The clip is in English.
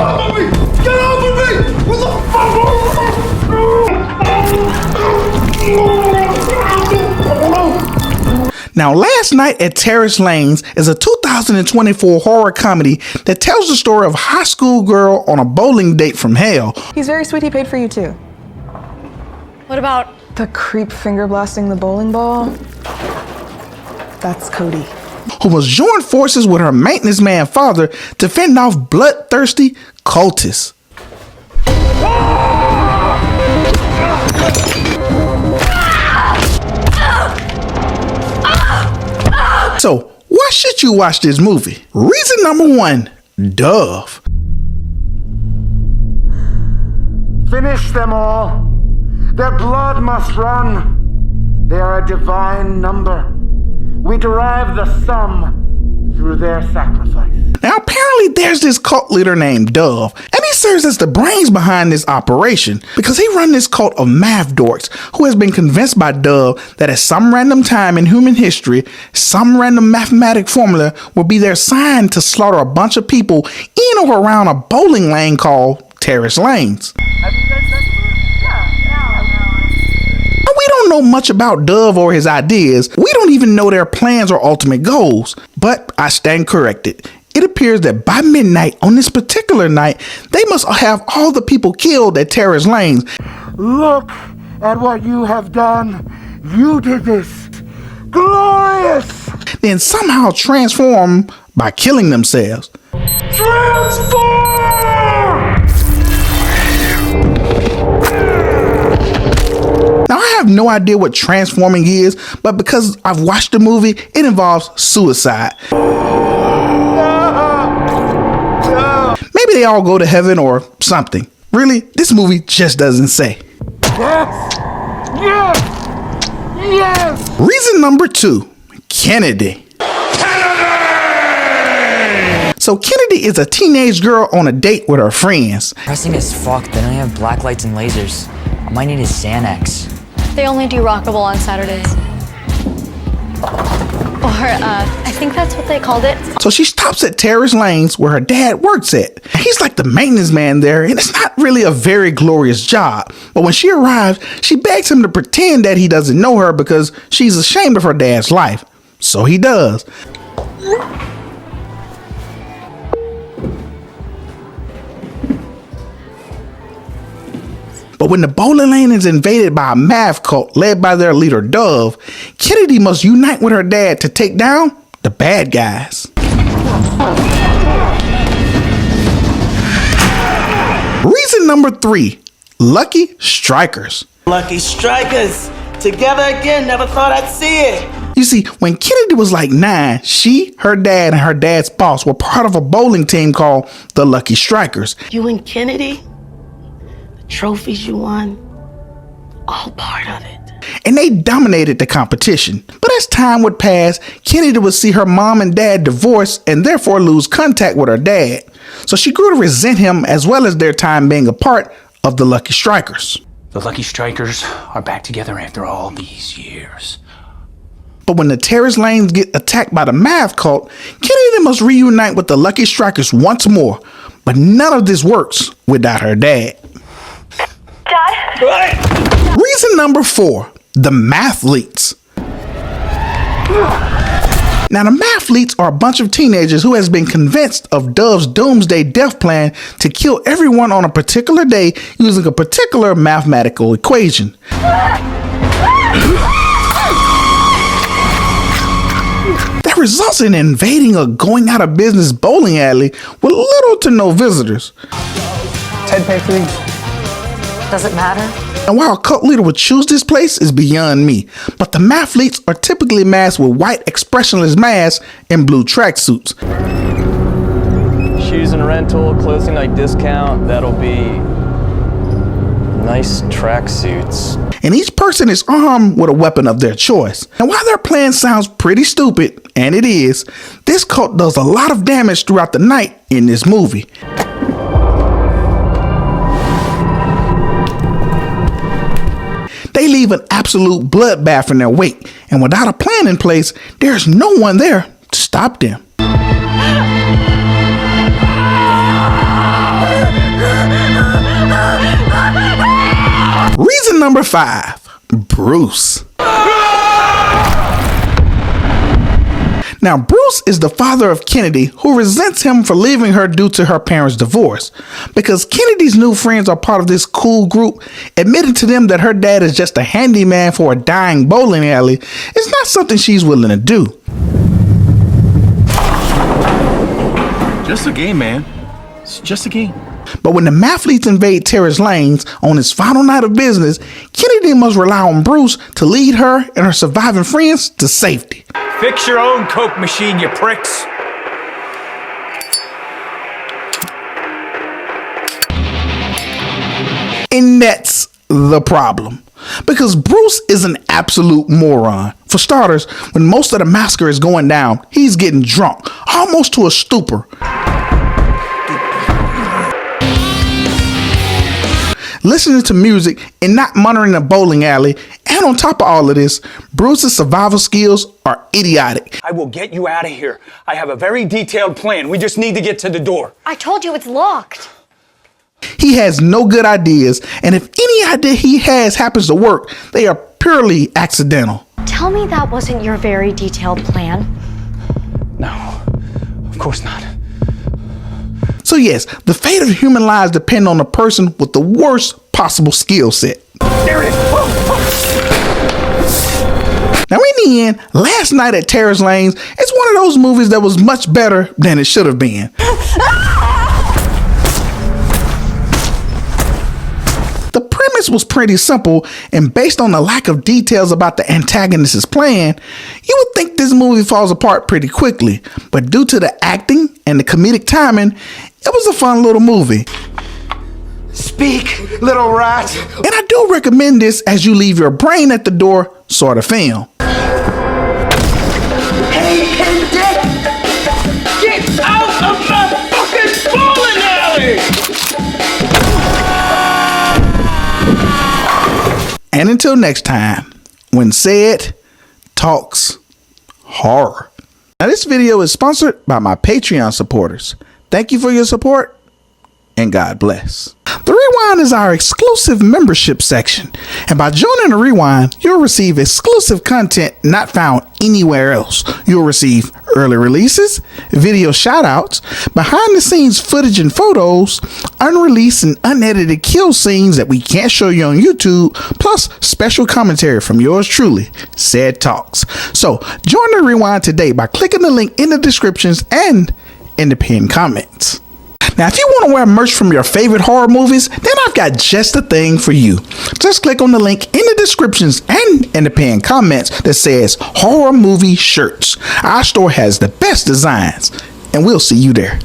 off of me! Get off of me! What the fuck? Now, Last Night at Terrace Lanes is a 2024 horror comedy that tells the story of a high school girl on a bowling date from hell. He's very sweet, he paid for you too. What about the creep finger blasting the bowling ball? That's Cody. Who must join forces with her maintenance man father to fend off bloodthirsty cultists. So, why should you watch this movie? Reason number 1, Dove. Finish them all. Their blood must run. They are a divine number. We derive the sum through their sacrifice. Now, apparently there's this cult leader named Dove, and he serves as the brains behind this operation because he runs this cult of math dorks who has been convinced by Dove that at some random time in human history, some random mathematic formula will be their sign to slaughter a bunch of people in or around a bowling lane called Terrace Lanes. We don't know much about Dove or his ideas. We don't even know their plans or ultimate goals. But I stand corrected. It appears that by midnight on this particular night, they must have all the people killed at Terrace Lanes. Look at what you have done. You did this. Glorious! Then somehow transform by killing themselves. Transform! Now, I have no idea what transforming is, but because I've watched the movie, it involves suicide. Maybe they all go to heaven or something. Really, this movie just doesn't say. Yes! Yes! Yes! Reason number 2, Kennedy. So Kennedy is a teenage girl on a date with her friends. Pressing as fuck, they don't have black lights and lasers. I might need a Xanax. they only do Rockable on Saturdays? Or, I think that's what they called it. So she stops at Terrace Lanes where her dad works at. He's like the maintenance man there, and it's not really a very glorious job. But when she arrives, she begs him to pretend that he doesn't know her because she's ashamed of her dad's life. So he does. But when the bowling lane is invaded by a math cult led by their leader Dove, Kennedy must unite with her dad to take down the bad guys. Reason number 3, Lucky Strikers. Lucky Strikers, together again, never thought I'd see it. You see, when Kennedy was like 9, she, her dad, and her dad's boss were part of a bowling team called the Lucky Strikers. You and Kennedy, the trophies you won, all part of it. And they dominated the competition. But as time would pass, Kennedy would see her mom and dad divorce and therefore lose contact with her dad. So she grew to resent him as well as their time being a part of the Lucky Strikers. The Lucky Strikers are back together after all these years. But when the Terrace Lanes get attacked by the math cult, Kennedy must reunite with the Lucky Strikers once more. But none of this works without her dad. Dad? Reason number 4, the mathletes. Now, the mathletes are a bunch of teenagers who has been convinced of Dove's doomsday death plan to kill everyone on a particular day using a particular mathematical equation. That results in invading a going out of business bowling alley with little to no visitors. Ted pay 3. Does it matter? And why a cult leader would choose this place is beyond me. But the mathletes are typically masked with white expressionless masks and blue tracksuits. Shoes and rental, closing night discount, that'll be nice tracksuits. And each person is armed with a weapon of their choice. And while their plan sounds pretty stupid, and it is, this cult does a lot of damage throughout the night in this movie. They leave an absolute bloodbath in their wake, and without a plan in place, there's no one there to stop them. number 5, Bruce. Now, Bruce is the father of Kennedy, who resents him for leaving her due to her parents' divorce. Because Kennedy's new friends are part of this cool group, admitting to them that her dad is just a handyman for a dying bowling alley is not something she's willing to do. Just a game, man. It's just a game. But when the mathletes invade Terrace lanes on his final night of business, Kennedy must rely on Bruce to lead her and her surviving friends to safety. Fix your own Coke machine, you pricks. And that's the problem. Because Bruce is an absolute moron. For starters, when most of the massacre is going down, he's getting drunk, almost to a stupor. Listening to music and not monitoring a bowling alley, and on top of all of this, Bruce's survival skills are idiotic. I will get you out of here. I have a very detailed plan. We just need to get to the door. I told you it's locked. He has no good ideas, and if any idea he has happens to work, they are purely accidental. Tell me that wasn't your very detailed plan. No, of course not. So yes, the fate of human lives depend on the person with the worst possible skill set. There it is. Now in the end, Last Night at Terrace Lanes is one of those movies that was much better than it should have been. The premise was pretty simple, and based on the lack of details about the antagonist's plan, you would think this movie falls apart pretty quickly. But due to the acting and the comedic timing, it was a fun little movie. Speak, little rat. And I do recommend this as you leave your brain at the door sort of film. Hey, Dick! Get out of my fucking bowling alley! And until next time, when CEDtalks horror. Now this video is sponsored by my Patreon supporters. Thank you for your support, and God bless. The Rewind is our exclusive membership section, and by joining the Rewind, you'll receive exclusive content not found anywhere else. You'll receive early releases, video shoutouts, behind the scenes footage and photos, unreleased and unedited kill scenes that we can't show you on YouTube, plus special commentary from yours truly, CEDtalks. So join the Rewind today by clicking the link in the descriptions and in the pinned comments. Now, if you want to wear merch from your favorite horror movies, then I've got just the thing for you. Just click on the link in the descriptions and in the pinned comments that says Horror Movie Shirts. Our store has the best designs, and we'll see you there.